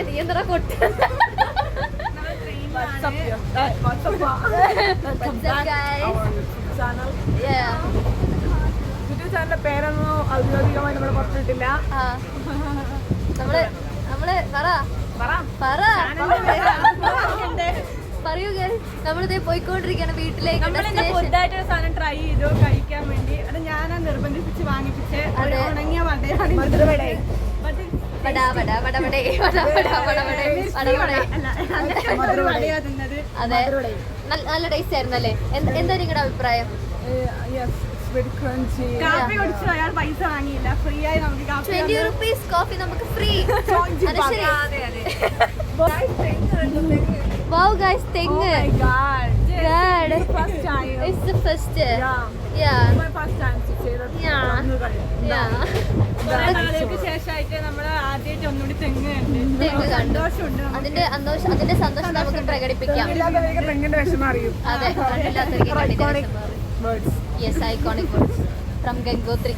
നീ എന്താ കൊട്ട് യൂട്യൂബ് ചാനലിന്റെ പേരൊന്നും ഔദ്യോഗികമായി നമ്മൾ പുറത്തിട്ടില്ല. നമ്മള് പറയൂ. നമ്മളിതേ പോയിക്കൊണ്ടിരിക്കുകയാണ് വീട്ടിലേക്ക്. പുതുതായിട്ട് സാധനം ട്രൈ ചെയ്തു കഴിക്കാൻ വേണ്ടി. അത് ഞാനാ നിർബന്ധിപ്പിച്ച് വാങ്ങിപ്പിച്ച് ഉണങ്ങിയ അതെ, നല്ല ടേസ്റ്റ് ആയിരുന്നു അല്ലേ? എന്താ നിങ്ങളുടെ അഭിപ്രായം? കാപ്പി കുടിച്ചു അയാൾ പൈസ വാങ്ങിയില്ല, ഫ്രീ ആയി നമുക്ക് 20 rupees കോഫി നമുക്ക് ഫ്രീ. Wow guys, തെങ്ങ്. God, it's the first. ശേഷമായിട്ട് നമ്മള് ആദ്യമായിട്ട് ഒന്നുകൂടി തെങ്ങ് കണ്ടു. അതിന്റെ സന്തോഷം നമുക്ക് പ്രകടിപ്പിക്കാം. തെങ്ങിന്റെ വിഷമം അറിയും. അതെ, yes, iconic words from Gangotri.